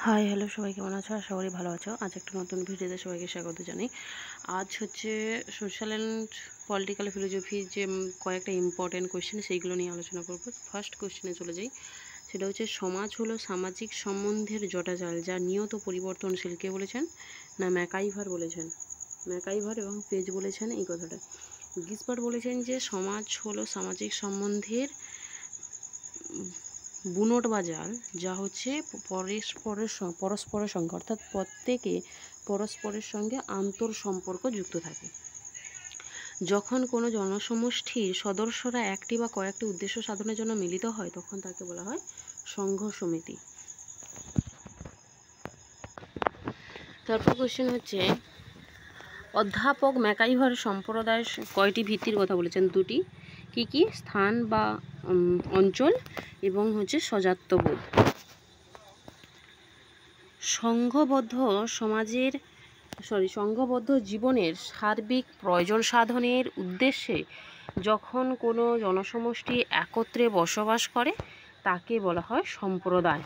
Hi hello, সবাই কেমন আছো? আশা করি ভালো আছো। আজ একটা নতুন ভিডিওতে সবাইকে স্বাগত জানাই। আজ হচ্ছে সোশ্যাল অ্যান্ড পলিটিক্যাল ফিলোসফি যে কয়েকটা ইম্পর্টেন্ট কোয়েশ্চেন সেইগুলো নিয়ে আলোচনা করব। ফার্স্ট কোয়েশ্চেনে চলে যাই। সেটা হচ্ছে, সমাজ হলো সামাজিক সম্বন্ধের জটাজাল যা নিয়ত পরিবর্তনশীল। কে বলেছেন? না ম্যাকাইভার বলেছেন। ম্যাকাইভার এবং পেজ বলেছেন এই কথাটা। গিসবার্ট বলেছেন যে সমাজ হলো সামাজিক সম্বন্ধের বুনট বা জাল, যা হচ্ছে পরস্পরের সঙ্গে অর্থাৎ প্রত্যেকে পরস্পরের সঙ্গে আন্তর সম্পর্ক যুক্ত থাকে। যখন কোনো জনসমষ্টির সদস্যরা একটি বা কয়েকটি উদ্দেশ্য সাধনের জন্য মিলিত হয় তখন তাকে বলা হয় সংঘ সমিতি। তারপর কোশ্চেন হচ্ছে, অধ্যাপক ম্যাকাইভার সম্প্রদায়ের কয়টি ভিত্তির কথা বলেছেন? দুটি। কি কি? স্থান বা অঞ্চল এবং হচ্ছে স্বজাত্যবোধ। সংঘবদ্ধ জীবনের সার্বিক প্রয়োজন সাধনের উদ্দেশ্যে যখন কোনো জনসমষ্টি একত্রে বসবাস করে তাকে বলা হয় সম্প্রদায়,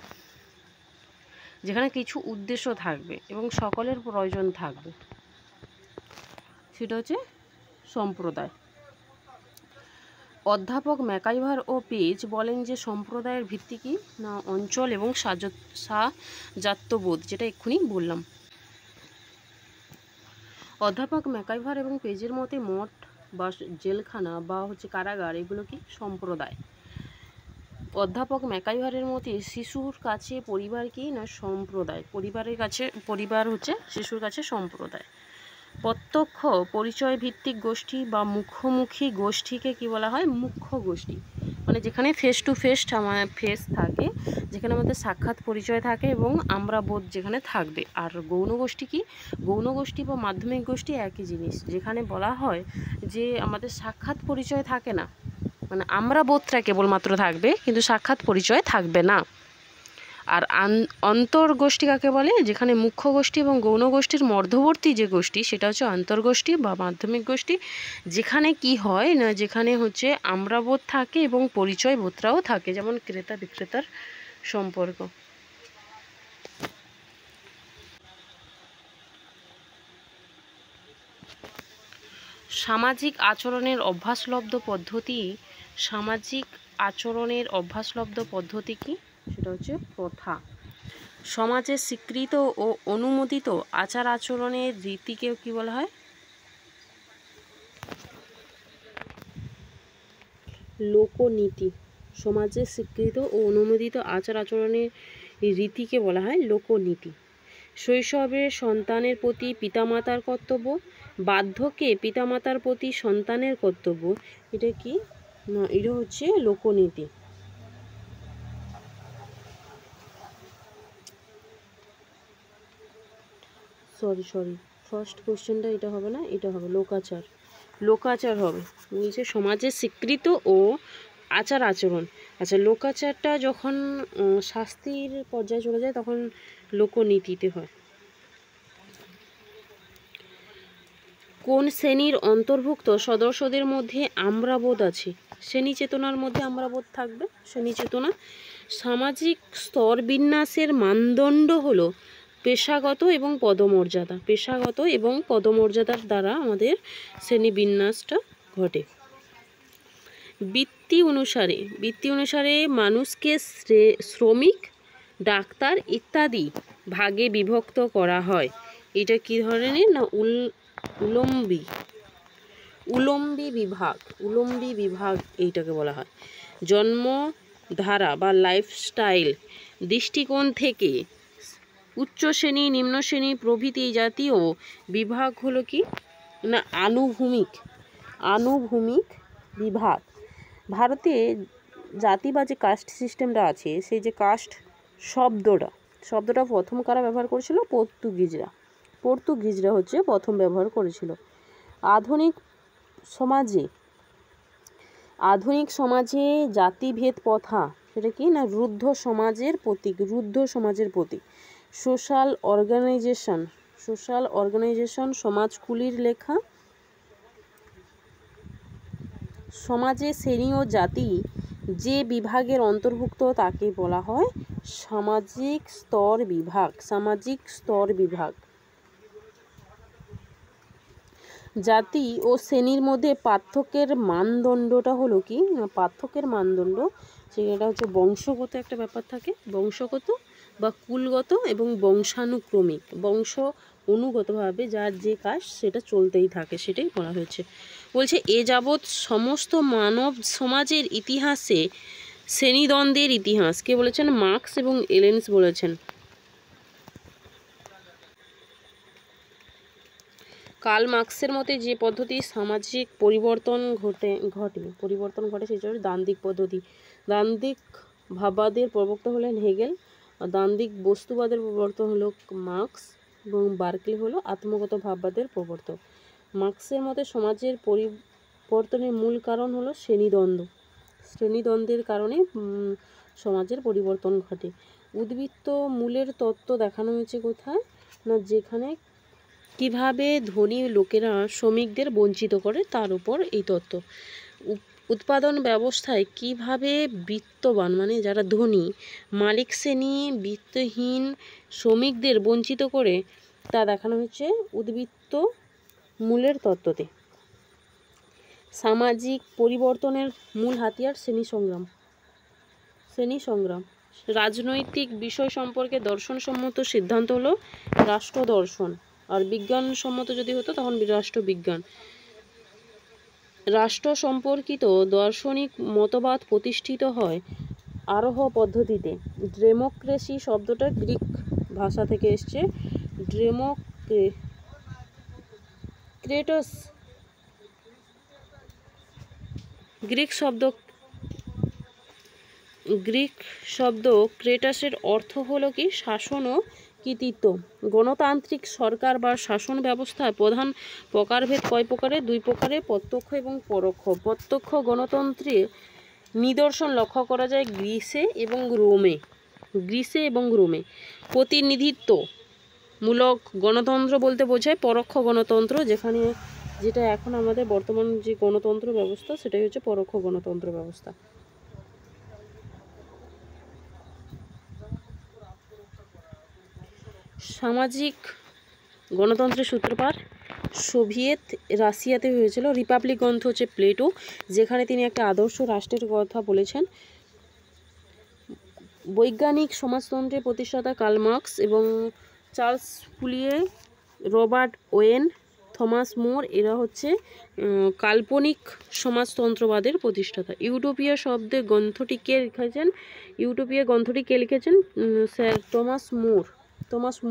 যেখানে কিছু উদ্দেশ্য থাকবে এবং সকলের প্রয়োজন থাকবে, সেটা হচ্ছে সম্প্রদায়। অধ্যাপক ম্যাকাইভার ও পেজ বলেন যে সম্প্রদায়ের ভিত্তি কি? না অঞ্চল এবং সাজাত্যবোধ, যেটা এক্ষুনি বললাম। অধ্যাপক ম্যাকাইভার এবং পেজের মতে মঠ বা জেলখানা বা হচ্ছে কারাগার, এগুলো কি? সম্প্রদায়। অধ্যাপক ম্যাকাইভারের মতে শিশুর কাছে পরিবার কি? না সম্প্রদায়। পরিবার হচ্ছে শিশুর কাছে সম্প্রদায়। প্রত্যক্ষ পরিচয় ভিত্তিক গোষ্ঠী বা মুখোমুখি গোষ্ঠীকে কি বলা হয়? মুখ্য গোষ্ঠী। মানে যেখানে ফেস টু ফেস থাকে, যেখানে আমাদের সাক্ষাৎ পরিচয় থাকে এবং আমরা বোধ যেখানে থাকবে। আর গৌণ গোষ্ঠী কি? গৌণ গোষ্ঠী বা মাধ্যমিক গোষ্ঠী একই জিনিস, যেখানে বলা হয় যে আমাদের সাক্ষাৎ পরিচয় থাকে না, মানে আমরা বোধটা কেবলমাত্র থাকবে কিন্তু সাক্ষাৎ পরিচয় থাকবে না। আর অন্তর্গোষ্ঠী কাকে বলে? যেখানে মুখ্য গোষ্ঠী এবং গৌণ গোষ্ঠীর মধ্যবর্তী যে গোষ্ঠী সেটা হচ্ছে অন্তর্গোষ্ঠী বা মাধ্যমিক গোষ্ঠী, যেখানে কি হয় না, যেখানে হচ্ছে আমরা বোধ থাকে এবং পরিচয় বোধটাও থাকে, যেমন ক্রেতা বিক্রেতার সম্পর্ক। সামাজিক আচরণের অভ্যাসলব্ধ পদ্ধতি কি? সেটা হচ্ছে প্রথা। সমাজে স্বীকৃত ও অনুমোদিত আচার আচরণের রীতিকেও কি বলা হয়? লোকনীতি। সমাজে স্বীকৃত ও অনুমোদিত আচার আচরণের রীতিকে বলা হয় লোকনীতি। শৈশবে সন্তানের প্রতি পিতামাতার কর্তব্য, বার্ধক্যে পিতামাতার প্রতি সন্তানের কর্তব্য, এটা কি? না, এটা হচ্ছে লোকনীতি। সরি ফার্স্ট কোশ্চেনটা এটা হবে না, এটা হবে লোকাচার হবে। বলছে সমাজের স্বীকৃত ও আচার আচরণ। আচ্ছা, লোকাচারটা যখন শাস্তির পর্যায়ে চলে যায় তখন লোকনীতিতে হয়। কোন শ্রেণীর অন্তর্ভুক্ত সদস্যদের মধ্যে আমরাবোধ আছে? শ্রেণী চেতনার মধ্যে আমরাবোধ থাকবে, শ্রেণী চেতনা। সামাজিক স্তর বিন্যাসের মানদণ্ড হলো পেশাগত এবং পদমর্যাদার দ্বারা আমাদের শ্রেণী বিন্যাসটা ঘটে। বৃত্তি অনুসারে মানুষকে শ্রমিক, ডাক্তার ইত্যাদি ভাগে বিভক্ত করা হয়। এটা কি ধরনের? না উলম্বী বিভাগ এইটাকে বলা হয়। জন্মধারা বা লাইফস্টাইল দৃষ্টিকোণ থেকে উচ্চ শ্রেণী, নিম্ন শ্রেণী প্রভৃতি জাতীয় বিভাগ হলো কি? না আনুভূমিক বিভাগ। ভারতে জাতি বা যে কাস্ট সিস্টেমটা আছে, সেই যে কাস্ট শব্দটা প্রথম কারা ব্যবহার করেছিল? পর্তুগিজরা হচ্ছে প্রথম ব্যবহার করেছিল। আধুনিক সমাজে জাতিভেদ প্রথা, সেটা কি? না রুদ্ধ সমাজের প্রতীক। সোশ্যাল অর্গানাইজেশন সমাজগুলির লেখা। সমাজে শ্রেণী ও জাতি যে বিভাগের অন্তর্ভুক্ত তাকে বলা হয় সামাজিক স্তর বিভাগ। সামাজিক স্তর বিভাগ। জাতি ও শ্রেণীর মধ্যে পার্থক্যের মানদণ্ডটা হলো কি না, পার্থক্যের মানদণ্ড সেটা হচ্ছে বংশগত একটা ব্যাপার থাকে, বংশগত বা কুলগত এবং বংশানুক্রমিক। বংশ অনুগতভাবে যার যে কাজ সেটা চলতেই থাকে, সেটাই বলা হয়েছে। বলছে এ যাবৎ সমস্ত মানব সমাজের ইতিহাসে শ্রেণীদ্বন্দ্বের ইতিহাস কে বলেছেন? মার্কস এবং এলেন্স বলেছেন। কার্ল মার্কসের মতে যে পদ্ধতি সামাজিক পরিবর্তন ঘটে সেটা হচ্ছে দ্বান্দ্বিক পদ্ধতি। দ্বান্দ্বিক ভাববাদের প্রবক্তা হলেন হেগেল, আর দ্বান্দ্বিক বস্তুবাদের প্রবর্তক হলো মার্কস, এবং বার্কলে হলো আত্মগত ভাববাদের প্রবর্তক। মার্কসের মতে সমাজের পরিবর্তনের মূল কারণ হলো শ্রেণীদ্বন্দ্ব। শ্রেণীদ্বন্দ্বের কারণে সমাজের পরিবর্তন ঘটে। উদ্বৃত্ত মূলের তত্ত্ব দেখানো হয়েছে কোথায় না, যেখানে কিভাবে ধনী লোকেরা শ্রমিকদের বঞ্চিত করে তার উপর এই তত্ত্ব। উৎপাদন ব্যবস্থায় কিভাবে বিত্তবান মানে যারা ধনী মালিক শ্রেণী বিত্তহীন শ্রমিকদের বঞ্চিত করে তা দেখানো হচ্ছে উদ্বৃত্ত মূলের তত্ত্বতে। সামাজিক পরিবর্তনের মূল হাতিয়ার শ্রেণী সংগ্রাম। শ্রেণী সংগ্রাম। রাজনৈতিক বিষয় সম্পর্কে দর্শনসম্মত সিদ্ধান্ত হলো রাষ্ট্র দর্শন, আর বিজ্ঞানসম্মত যদি হতো তখন রাষ্ট্রবিজ্ঞান। রাষ্ট্র সম্পর্কিত দার্শনিক মতবাদ প্রতিষ্ঠিত হয় আরোহ পদ্ধতিতে। ডেমোক্রেসি শব্দটা গ্রিক ভাষা থেকে এসছে। গ্রিক শব্দ ক্রেটাসের অর্থ হলো কি শাসন ও কৃতিত্ব। গণতান্ত্রিক সরকার বা শাসন ব্যবস্থার প্রধান প্রকারভেদ কয় প্রকারে? দুই প্রকারে, প্রত্যক্ষ এবং পরোক্ষ। প্রত্যক্ষ গণতন্ত্রের নিদর্শন লক্ষ্য করা যায় গ্রিসে এবং রোমে। প্রতিনিধিত্বমূলক গণতন্ত্র বলতে বোঝায় পরোক্ষ গণতন্ত্র, যেটা এখন আমাদের বর্তমান যে গণতন্ত্র ব্যবস্থা সেটাই হচ্ছে পরোক্ষ গণতন্ত্র ব্যবস্থা। সামাজিক গণতন্ত্রের সূত্রপাত সোভিয়েত রাশিয়াতে হয়েছিল। রিপাবলিক গ্রন্থ হচ্ছে প্লেটো, যেখানে তিনি একটা আদর্শ রাষ্ট্রের কথা বলেছেন। বৈজ্ঞানিক সমাজতন্ত্রের প্রতিষ্ঠাতা কার্ল মার্কস এবং চার্লস ফুলিয়ে, রবার্ট ওয়েন, থমাস মোর এরা হচ্ছে কাল্পনিক সমাজতন্ত্রবাদের প্রতিষ্ঠাতা। ইউটোপিয়া গ্রন্থটি কে লিখেছেন? স্যার টমাস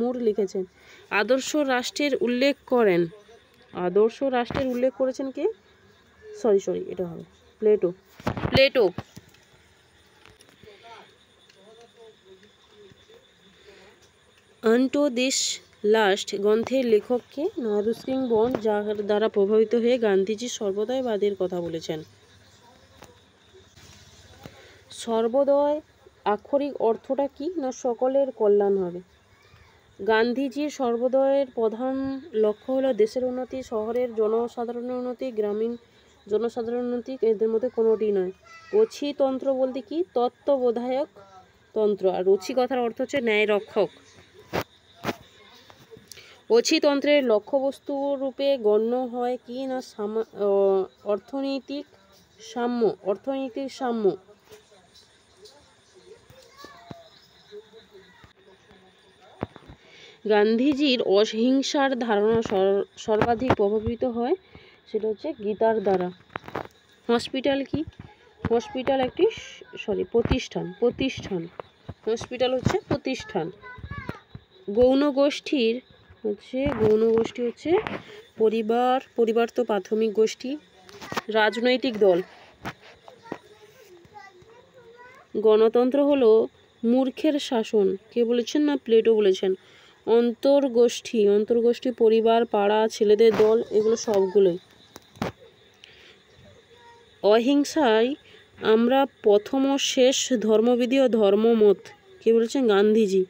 মুর লিখেছেন। আদর্শ রাষ্ট্রের উল্লেখ করেছেন কে? এটা হবে প্লেটো। আনটো দিস লাস্ট গ্রন্থের লেখককে? রুস্কিন বন্ড, যার দ্বারা প্রভাবিত হয়ে গান্ধীজি সর্বদয়বাদের কথা বলেছেন। সর্বদয় আক্ষরিক অর্থটা কি না, সকলের কল্যাণ হবে। গান্ধীজির সর্বদয়ের প্রধান লক্ষ্য হলো দেশের উন্নতি, শহরের জনসাধারণের উন্নতি, গ্রামীণ জনসাধারণের উন্নতি, এদের মধ্যে কোনোটি নয়। রচিতন্ত্র বলতে কি? তত্ত্ববোধায়ক তন্ত্র। আর রচি কথার অর্থ হচ্ছে ন্যায় রক্ষক। রচিতন্ত্রের লক্ষ্যবস্তু রূপে গণ্য হয় কি না, অর্থনৈতিক সাম্য। গান্ধীজির অহিংসার ধারণা সর্বাধিক প্রভাবিত হয়, সেটা হচ্ছে গীতার দ্বারা। হসপিটাল কি? হসপিটাল একটি প্রতিষ্ঠান। হসপিটাল হচ্ছে প্রতিষ্ঠান। গৌণ গোষ্ঠী হচ্ছে পরিবার তো প্রাথমিক গোষ্ঠী। রাজনৈতিক দল। গণতন্ত্র হলো মূর্খের শাসন। কে বলেছেন না, প্লেটো বলেছেন। অন্তর্গোষ্ঠী পরিবার, পাড়া, ছেলেদের দল, এগুলো সবগুলোই। অহিংসায় আমরা প্রথম ও শেষ ধর্মবিধি ও ধর্মমত। কে বলেছেন? গান্ধীজি।